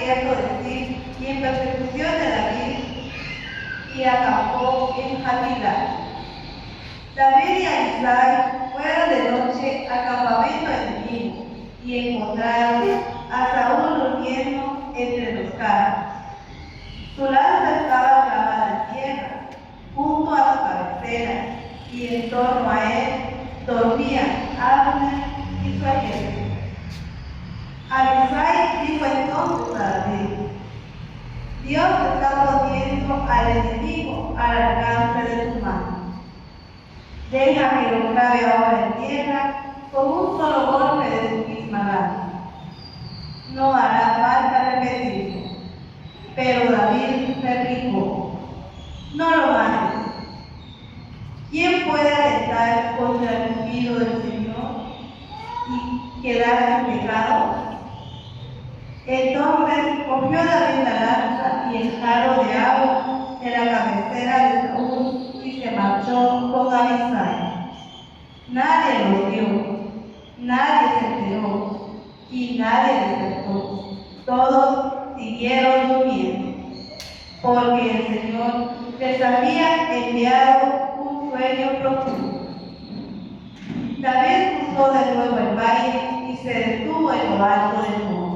cierto decir, y en persecución de David, y acampó en Hatilá. David y Abisai fueron de noche al campamento enemigo y encontraron a Saúl durmiendo entre los carros. Su lanza estaba clavada en tierra, junto a su cabecera, y en torno a él dormían Abner y su ejército. Abisai dijo entonces a David: Dios está poniendo al enemigo al alcance de tu mano. Deja que lo clave ahora en tierra con un solo golpe de su misma lanza. No hará falta repetirlo. Pero David replicó: No lo mates. ¿Quién puede atentar contra el ungido del Señor y quedar sin pecado? Entonces cogió David la lanza y el jarro de agua de la cabecera de Saúl y se marchó con Abisai. Nadie lo vio, nadie se enteró y nadie despertó. Todos siguieron durmiendo, porque el Señor les había enviado un sueño profundo. David cruzó de nuevo el valle y se detuvo en lo alto del monte,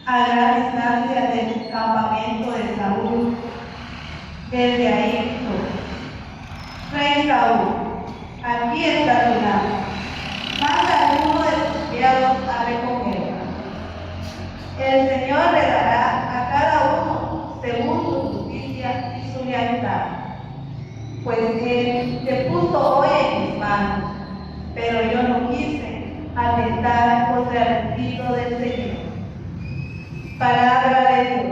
a gran distancia del campamento de Saúl. Desde ahí gritó: Rey Saúl, aquí está tu lanza. Manda a uno de tus criados a recogerla. El Señor le dará a cada uno según su justicia y su lealtad. Pues Él te puso hoy en mis manos, pero yo no quise atentar contra el Espíritu del Señor. Palabra de Dios.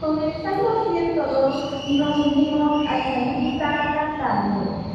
Con el Salmo 102 nos unimos al salmista cantando.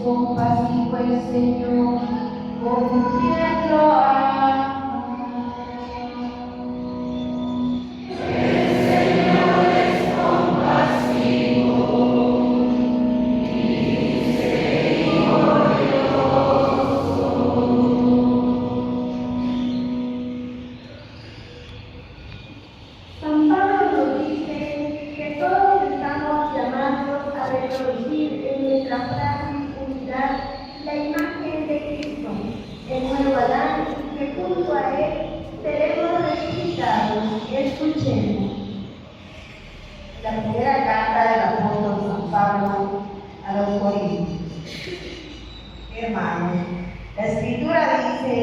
compasivo el Señor, con quien lo ama. Escuchemos. La primera carta del apóstol San Pablo a los Corintios. Hermanos, la Escritura dice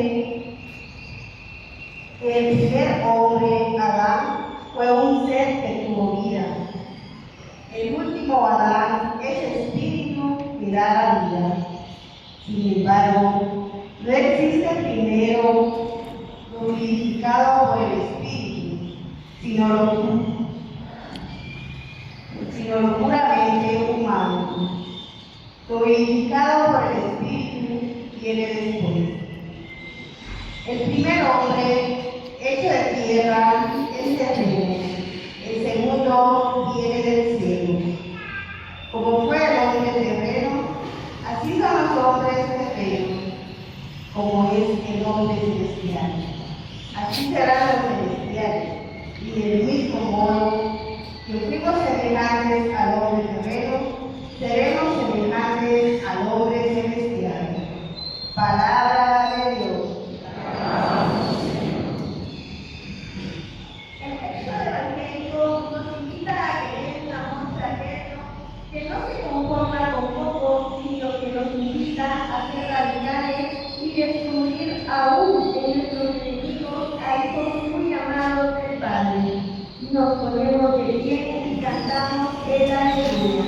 que el primer hombre, Adán, fue un ser que tuvo vida. El último Adán es espíritu que da la vida. Sin embargo, no existe el primero vivificado por el espíritu, sino lo puramente humano. Lo vivificado por el espíritu viene después. El primer hombre, hecho de tierra, es terreno. El segundo viene del cielo. Como fue el hombre terreno, así son los hombres terrenos, como es el hombre celestial. Así serán los celestiales, y del mismo modo que fuimos semejantes al hombre terreno, seremos semejantes al hombre celestial. Palabra de Dios. El texto del Evangelio nos invita a tener un amor fraterno que no se conforma con poco, sino que nos invita a ser radicales y descubrir aún en nuestros enemigos a hijos muy amados del Padre. Nos ponemos de pie y cantamos el aleluya.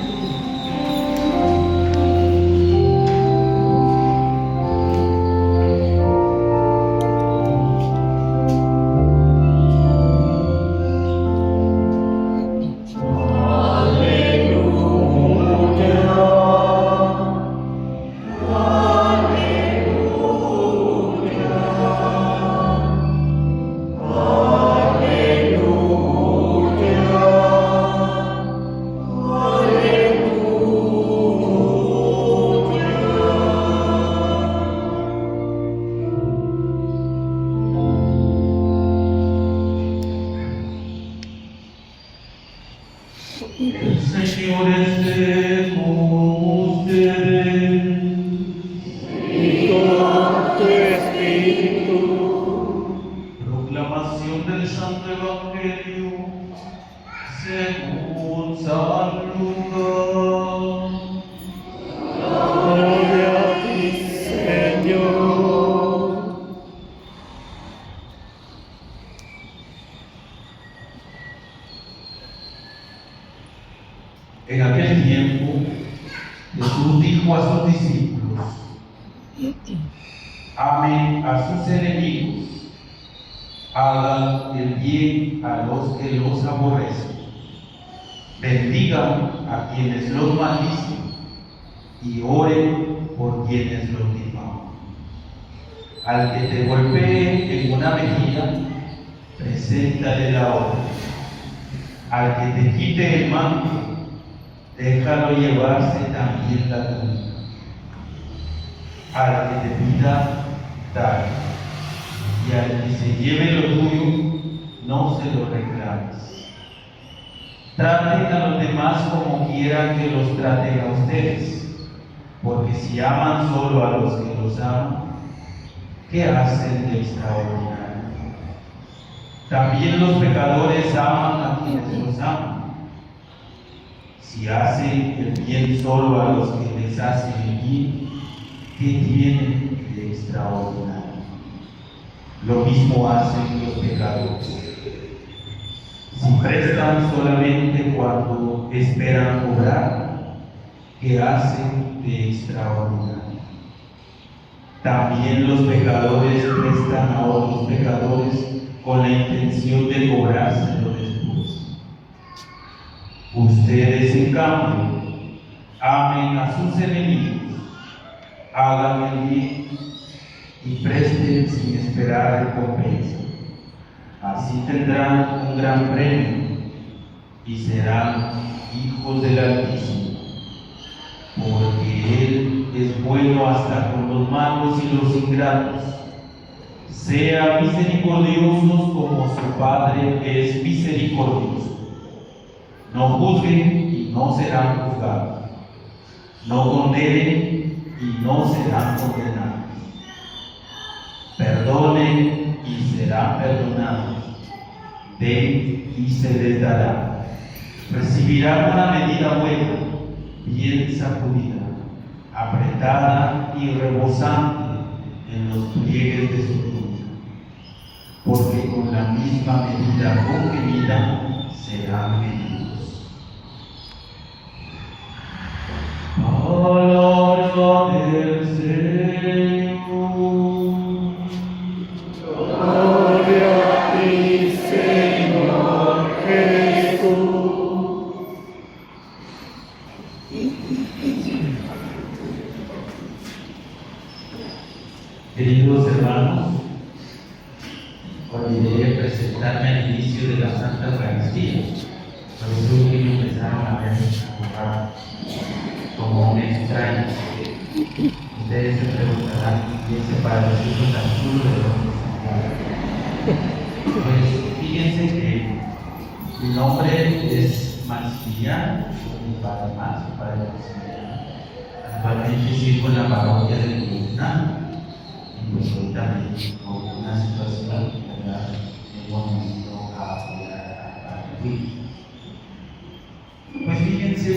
El Señor esté con ustedes. Y con tu espíritu. Proclamación del Santo Evangelio según San Lucas. Gloria a ti, Señor. En aquel tiempo, Jesús dijo a sus discípulos: amen a sus enemigos, hagan el bien a los que los aborrecen, bendigan a quienes los maldicen y oren por quienes los difaman. Al que te golpee en una mejilla, preséntale la otra. Al que te quite el manto, déjalo llevarse también la túnica. Al que te pida, dale. Y al que se lleve lo tuyo, no se lo reclames. Traten a los demás como quieran que los traten a ustedes, porque si aman solo a los que los aman, ¿qué hacen de extraordinario? También los pecadores aman a quienes los aman. Si hacen el bien solo a los que les hacen el bien, ¿qué tienen de extraordinario? Lo mismo hacen los pecadores. Si prestan solamente cuando esperan cobrar, ¿qué hacen de extraordinario? También los pecadores prestan a otros pecadores con la intención de cobrárselo después. Ustedes, en cambio, amen a sus enemigos, hagan el bien y presten sin esperar recompensa. Así tendrán un gran premio y serán hijos del Altísimo, porque Él es bueno hasta con los malos y los ingratos. Sean misericordiosos como su Padre es misericordioso. No juzguen y no serán juzgados. No condenen y no serán condenados. Perdonen y serán perdonados. den y se les dará. Recibirán una medida buena, bien sacudida, apretada y rebosante en los pliegues de su túnica, porque con la misma medida con que midan serán medidos. Palabra del Señor. Gloria a ti, Señor Jesús. Queridos hermanos, olvidé presentarme al inicio de la Santa Eucaristía. Por eso que me empezaron a ver a como un extraño. Ustedes se preguntarán quién se para los hijos tan chulos de los Pues fíjense que mi nombre es Maximiliano, soy mi padre Max, mi padre Maximiliano. Actualmente sirvo en la parroquia de Comunidad. Pues ahorita con una situación que hemos venido a apoyar a vivir. Pues fíjense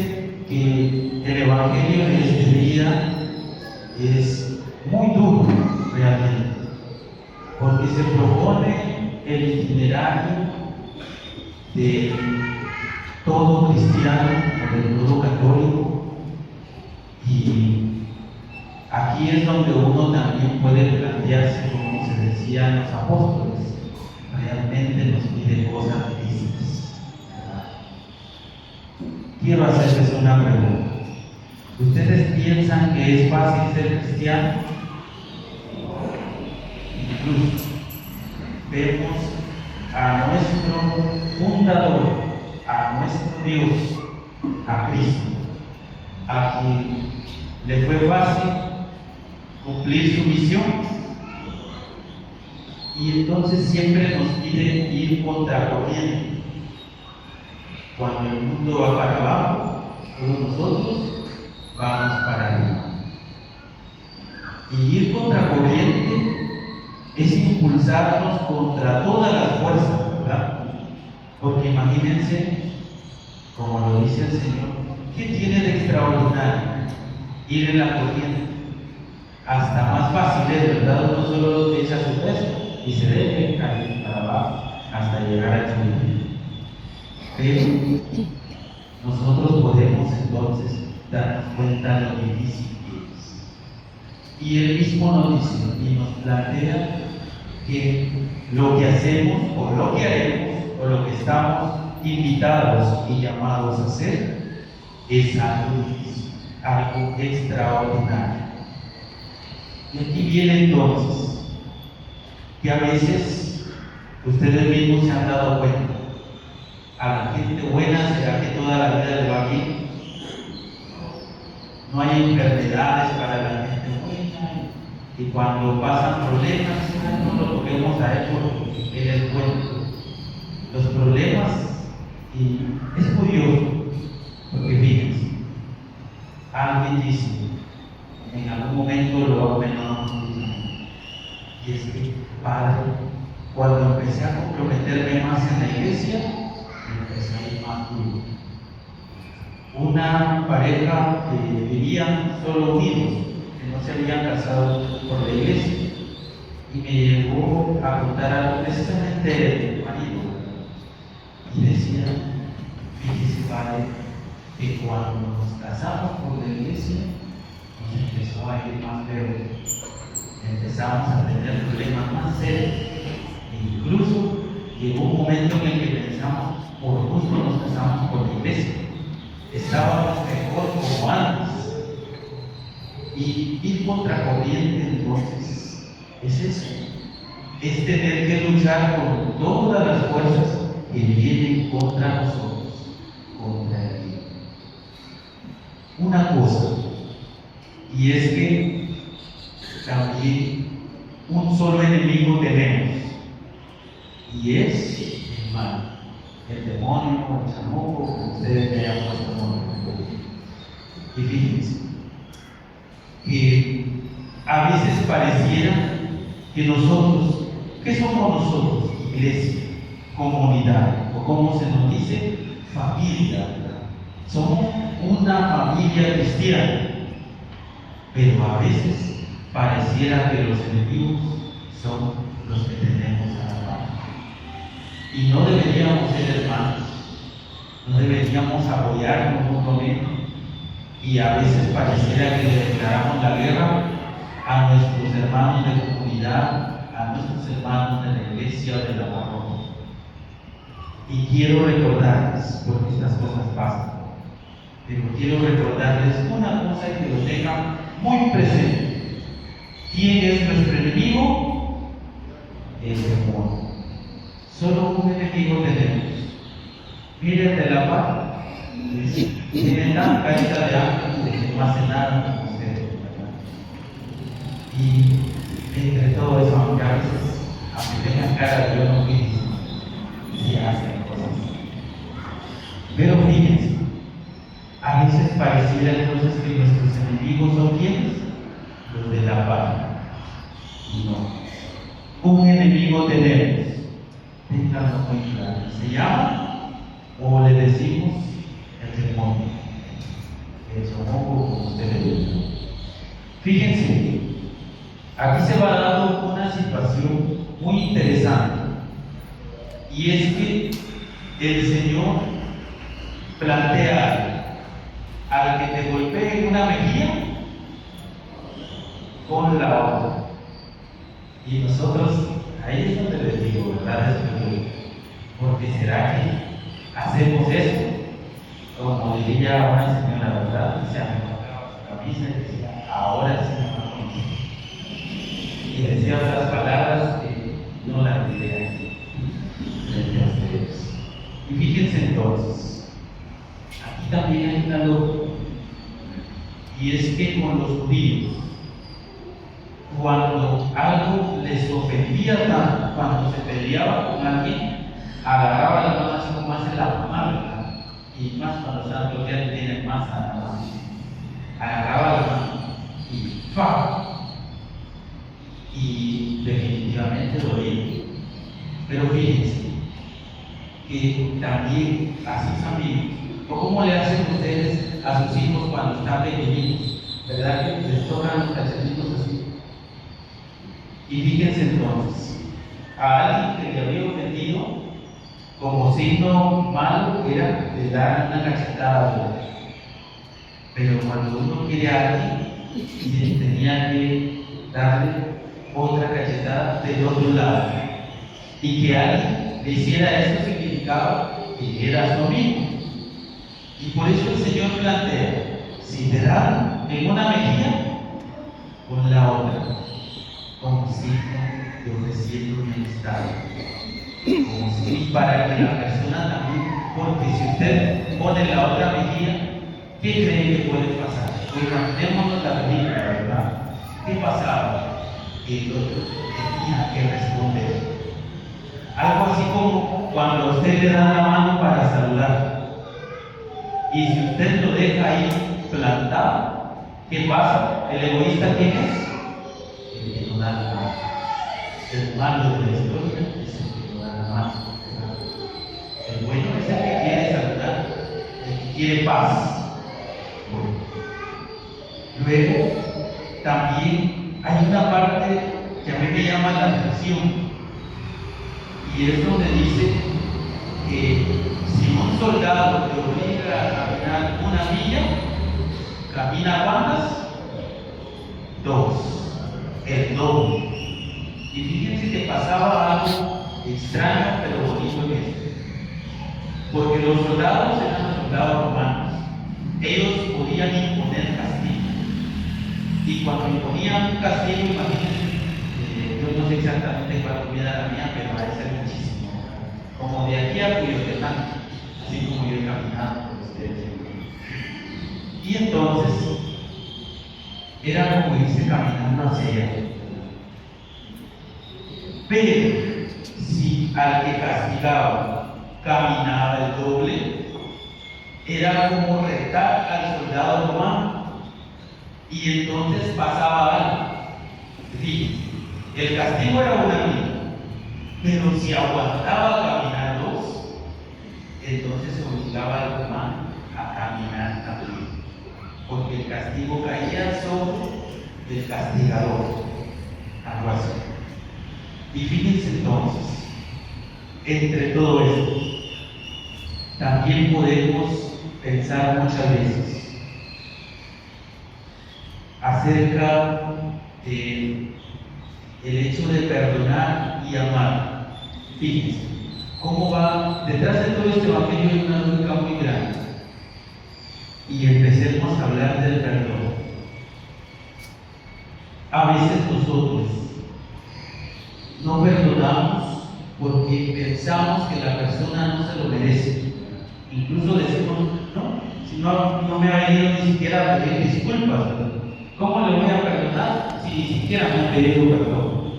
que el Evangelio de este día es muy duro realmente, porque se propone el itinerario de todo cristiano o de todo católico, y aquí es donde uno también puede plantearse, como se decían los apóstoles, realmente nos pide cosas difíciles, ¿verdad? Quiero hacerles una pregunta. ¿Ustedes piensan que es fácil ser cristiano? Incluso vemos a nuestro fundador, a nuestro Dios, a Cristo, a quien le fue fácil cumplir su misión, y entonces siempre nos pide ir contra corriente. Cuando el mundo va para abajo, todos nosotros vamos para arriba. Y ir contra corriente es impulsarnos contra todas las fuerzas, ¿verdad? Porque imagínense, como lo dice el Señor, ¿qué tiene de extraordinario ir en la corriente? Hasta más fácil es, ¿verdad? Uno solo echa su peso y se debe caer para abajo hasta llegar al suelo. Pero nosotros podemos entonces darnos cuenta de lo difícil que es. Y Él mismo nos dice y nos plantea que lo que hacemos o lo que haremos o lo que estamos invitados y llamados a hacer es algo difícil, algo extraordinario. Y aquí viene entonces que a veces ustedes mismos se han dado cuenta, a la gente buena será que toda la vida le va bien. No hay enfermedades para la gente buena, y cuando pasan problemas no lo toquemos a Él porque Él es bueno. Los problemas, y es curioso porque fíjense, alguien dice, en algún momento lo menor, y es que, Padre, cuando empecé a comprometerme más en la iglesia, empecé a ir más duro. Una pareja que vivían solo unidos, que no se habían casado por la iglesia, y me llegó a contar algo precisamente del marido, y decía, fíjese, Padre, que cuando nos casamos por la iglesia, nos empezó a ir más feo. Empezamos a tener problemas más serios. Incluso llegó un momento en el que pensamos, por gusto nos casamos por la iglesia. Estábamos mejor como antes. Y ir contra corriente entonces es eso. Es tener que luchar con todas las fuerzas que vienen contra nosotros, contra el bien. Una cosa, y es que también un solo enemigo tenemos, y es el mal, el demonio, el chamuco, como ustedes me hayan puesto nombre. Y fíjense que a veces pareciera que nosotros, ¿qué somos nosotros? Iglesia, comunidad, o como se nos dice, familia. Somos una familia cristiana, pero a veces pareciera que los enemigos son los que tenemos a la mano. Y no deberíamos ser hermanos, no deberíamos apoyarnos mutuamente, y a veces pareciera que le declaramos la guerra a nuestros hermanos de comunidad, a nuestros hermanos de la iglesia o de la parroquia. Y quiero recordarles, porque estas cosas pasan, pero quiero recordarles una cosa que lo tengan muy presente. ¿Quién es nuestro enemigo? El demonio. Solo un enemigo tenemos. Miren de la paz, tienen tan carita de ángeles que no hace nada con ustedes, ¿verdad? Y entre todo eso, aunque a veces, aunque tengan cara de yo no pienso, sí hacen cosas. Pero fíjense, a veces pareciera entonces que nuestros enemigos son ¿quiénes? Los de la paz. Y no. Un enemigo tenemos. Ténganlo muy claro. Se llama, o le decimos, el demonio. El somoco, como ustedes ven. Fíjense, aquí se va dando una situación muy interesante. Y es que el Señor plantea al que te golpee en una mejilla, con la otra. Y nosotros, ahí es donde les digo, ¿verdad? Porque será que hacemos eso, como diría una señora, ¿verdad? Se arreglaba su camisa y decía, ahora sí me conozco. Y decía otras palabras que no las diré aquí, frente a ustedes. Y fíjense entonces, aquí también hay una lógica, y es que con los judíos, cuando algo les ofendía tanto, cuando se peleaba con alguien, agarraba la mano así como hace la mamá, ¿verdad? Y más cuando los santos ya tienen más a la mano. Agarraba la mano y ¡fa! Y definitivamente dolía. Pero fíjense que también a sus amigos, o cómo le hacen ustedes a sus hijos cuando están pequeñitos, ¿verdad? Que les tocan los cachetitos así. Y fíjense entonces, a alguien que le había ofendido, como signo malo era de dar una cachetada. Pero cuando uno quiere a alguien, tenía que darle otra cachetada del otro lado. Y que alguien le hiciera eso significaba que era su amigo. Y por eso el Señor plantea, si te dan en una mejilla, con la otra, como signo de ofreciendo mi amistad, como signo para que la persona también, porque si usted pone la otra mejilla, ¿qué cree que puede pasar? Pues imaginémonos la película, ¿verdad? ¿Qué pasaba? Que el otro tenía que responder. Algo así como cuando a usted le dan la mano para saludar, y si usted lo deja ahí plantado, ¿qué pasa? ¿El egoísta quién es? El que no da la mano. El malo de la historia es el que no da la mano. El bueno es el que quiere saludar, el que quiere paz. Luego, también hay una parte que a mí me llama la atención, y es donde dice que si un soldado te obliga a caminar una milla, ¿camina cuántas? 2, el doble. Y fíjense que pasaba algo extraño pero bonito en esto, porque los soldados eran los soldados romanos, ellos podían imponer castigo, y cuando imponían un castigo, imagínense, yo no sé exactamente cuál era la mía, pero va a ser muchísimo, como de aquí a Cuyotepán, así como yo he caminado con ustedes. Y entonces era como irse caminando hacia allá. Pero si al que castigaba caminaba el doble, era como retar al soldado romano, y entonces pasaba algo. Fíjense, el castigo era una milla, pero si aguantaba caminar porque el castigo caía sobre el castigador, algo así. Y fíjense entonces, entre todo esto, también podemos pensar muchas veces acerca del hecho de perdonar y amar. Fíjense, cómo va, detrás de todo este evangelio hay una lógica muy grande. Y empecemos a hablar del perdón. A veces nosotros no perdonamos porque pensamos que la persona no se lo merece. Incluso decimos, no, si no me ha venido ni siquiera a pedir disculpas, ¿cómo le voy a perdonar si ni siquiera me ha pedido perdón?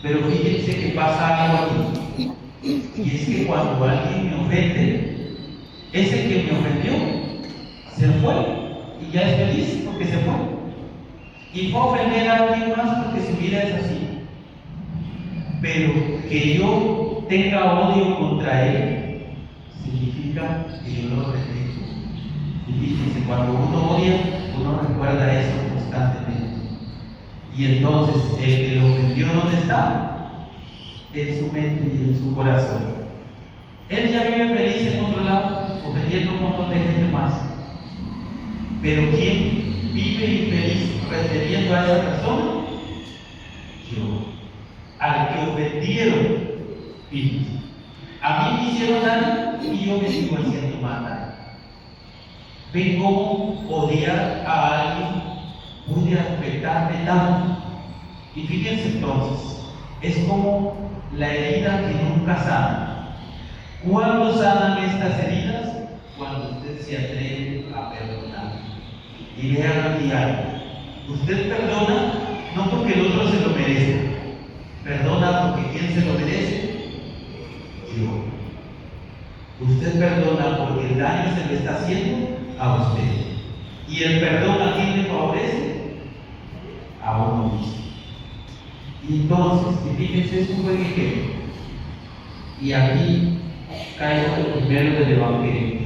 Pero fíjense que pasa algo aquí. Y es que cuando alguien me ofende, ese que me ofendió se fue y ya es feliz porque se fue. Y fue a ofender a alguien más porque su vida es así. Pero que yo tenga odio contra él significa que yo lo respeto. Y fíjense, cuando uno odia, uno recuerda eso constantemente. Y entonces el que lo ofendió, ¿dónde está? En su mente y en su corazón. Él ya vive feliz en otro lado, ofendiendo un montón de gente más. Pero ¿quién vive infeliz refiriendo a esa persona? Yo. Al que ofendieron, fíjense. A mí me hicieron daño y yo me sigo haciendo mal daño. Ven cómo odiar a alguien puede afectarme tanto. Y fíjense entonces, es como la herida que nunca sana. ¿Cuándo sanan estas heridas? Cuando usted se atreve a perdonar. Y vean aquí algo. Usted perdona no porque el otro se lo merezca. Perdona porque ¿quién se lo merece? Yo. Usted perdona porque el daño se le está haciendo a usted. ¿Y el perdón a quién le favorece? A uno mismo. Y entonces, fíjense, es un buen ejemplo. Y aquí caigo el primero del Evangelio.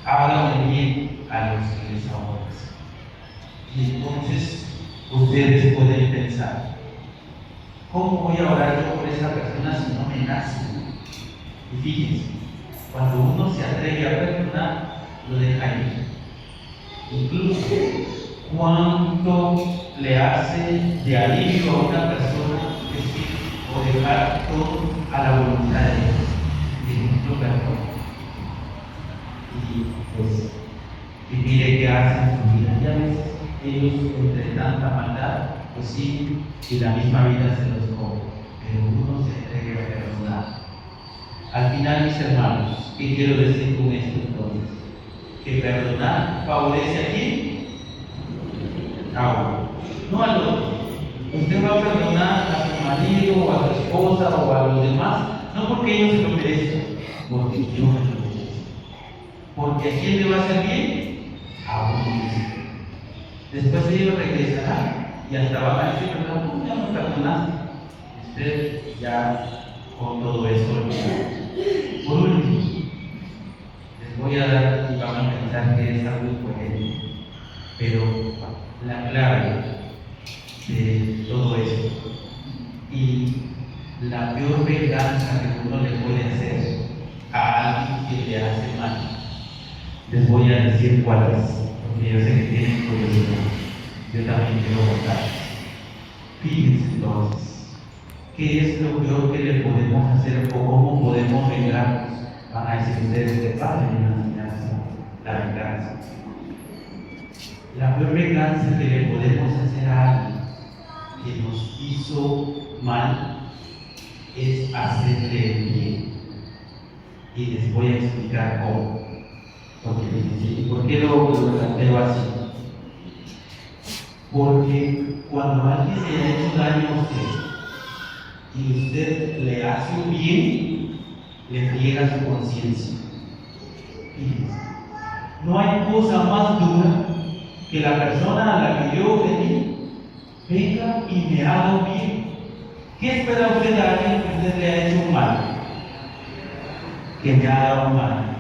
Háganle bien a los que les aborrecen. Y entonces ustedes pueden pensar, ¿cómo voy a orar yo por esa persona si no me nace? Y fíjense, cuando uno se atreve a perdonar, lo deja ir. Incluso, ¿cuánto le hace de alivio a una persona decir o dejar todo a la voluntad de Dios? Y nuestro perdón. Y pues, y mire qué hacen en su vida. Y a veces ellos, entre tanta maldad, pues sí, y la misma vida se los come. Pero uno se entrega a perdonar. Al final, mis hermanos, ¿qué quiero decir con esto entonces? Que perdonar favorece a quién? A uno, no al otro. Usted va a perdonar a su marido, o a su esposa, o a los demás, no porque ellos se lo merecen, porque yo me lo merezco. Porque ¿a quién le va a hacer bien? A uno mismo. Después ellos regresarán y hasta van a decir, ¿verdad? ¿Cómo ya me perdonaste? Usted ya con todo esto olvidado. Por último, les voy a dar y van a pensar que es algo incoherente, pero la clave de todo esto y la peor venganza que uno le puede hacer a alguien que le hace mal, les voy a decir cuál es, porque yo sé que tienen curiosidad. Yo también quiero contar. Fíjense entonces, ¿qué es lo peor que le podemos hacer o cómo podemos vengarnos? Van a decir ustedes que padre en la enseñanza, la venganza. La peor venganza que le podemos hacer a alguien que nos hizo mal es hacerle el bien. Y les voy a explicar cómo. ¿Y por qué lo planteo así? Porque cuando alguien le ha hecho daño a usted y usted le hace un bien, le friega su conciencia. Fíjense, no hay cosa más dura que la persona a la que yo ofendí venga y me haga un bien. ¿Qué espera usted de alguien que usted le ha hecho un mal? Que me haga un mal,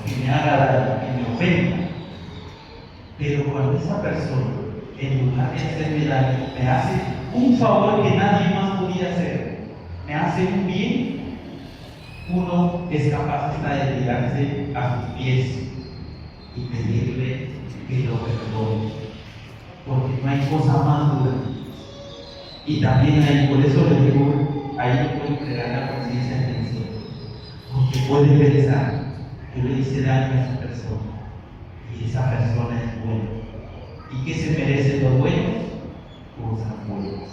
que me haga daño, que me ofenda. Pero cuando esa persona, en lugar de hacerme daño, me hace un favor que nadie más podía hacer, me hace un bien, uno es capaz hasta de tirarse a sus pies y pedirle que lo perdone, porque no hay cosa más dura. Y también ahí, por eso le digo, ahí no puede entregar la conciencia en el cielo, porque puede pensar, yo le hice daño a esa persona, y esa persona es buena. ¿Y qué se merecen los buenos? Cosas buenas.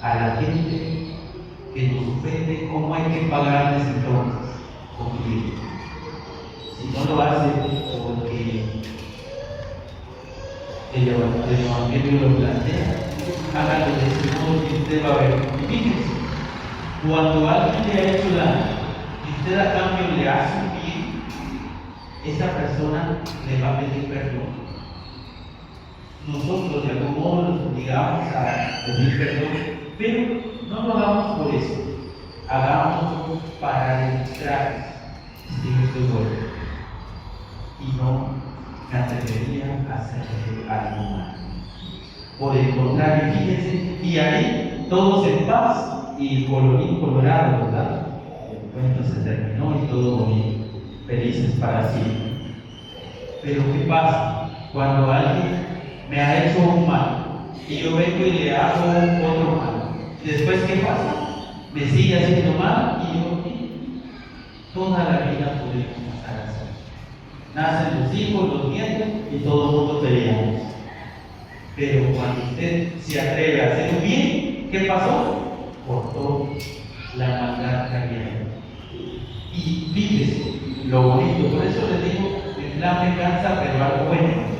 A la gente que nos ofende, ¿cómo hay que pagarles entonces? Con bien. Si no lo hace porque el Evangelio lo plantea, hágalo de ese modo que usted va a ver. Y fíjense, cuando alguien le ha hecho daño y usted a cambio le hace un bien, esa persona le va a pedir perdón. Nosotros de algún modo nos obligamos a pedir perdón, pero no lo hagamos por eso, hagámoslo para demostrar que yo estoy bueno y no me atrevería a hacerle algo mal. Por el contrario, fíjense, y ahí todos en paz y colorín colorado, ¿verdad? El cuento se terminó y todo bonito, felices para siempre. Pero ¿qué pasa cuando alguien me ha hecho un mal y yo vengo y le hago otro mal? Después, ¿qué pasa? Me sigue haciendo mal y yo toda la vida podemos pasar así. Nacen los hijos, los nietos y todo el mundo peleamos. Pero cuando usted se atreve a hacer un bien, ¿qué pasó? Cortó la maldad que había. Y fíjese lo bonito, por eso les digo, el plan me cansa, pero algo bueno.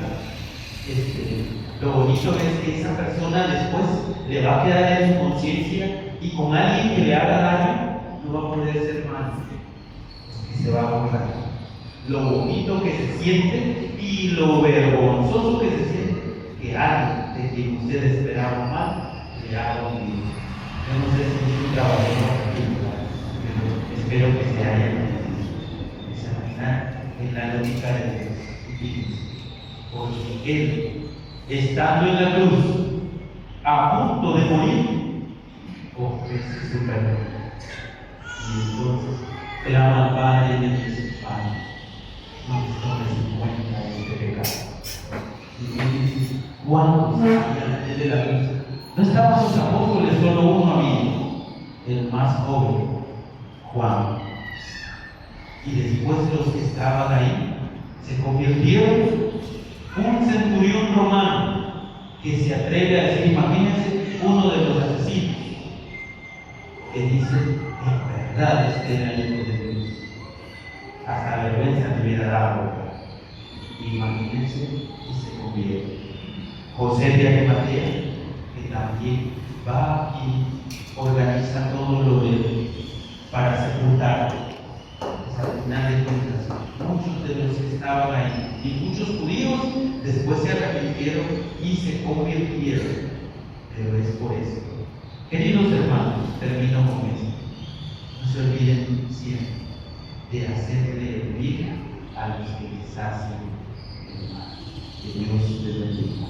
Lo bonito es que esa persona después le va a quedar en su conciencia y con alguien que le haga daño no va a poder ser malo, porque se va a borrar. Lo bonito que se siente y lo vergonzoso que se siente que alguien de quien usted esperaba mal le haga un bien. Yo no sé si es un trabajo aquí, pero espero que se haya entendido. Examinar en la lógica de Dios. Porque Él, estando en la cruz, a punto de morir, ofrece su perdón. Y entonces clama al Padre y le dice: Padre, no tomes en cuenta este pecado. Y él dice: ¿cuántos había antes de la cruz? No estaban sus apóstoles, solo uno había, el más joven, Juan. Y después los que estaban ahí se convirtieron. Un centurión romano que se atreve a decir, imagínense, uno de los asesinos, que dice: en verdad este era el Hijo de Dios. Hasta vergüenza le hubiera dado. Imagínense, y se convierte. José de Arimatea, que también va y organiza todo lo de para sepultarlo. Al final de cuentas, muchos de los que estaban ahí y muchos judíos después se arrepintieron y se convirtieron. Pero es por eso. Queridos hermanos, termino con esto. No se olviden siempre de hacerle el bien a los que les hacen el mal. Que Dios les bendiga.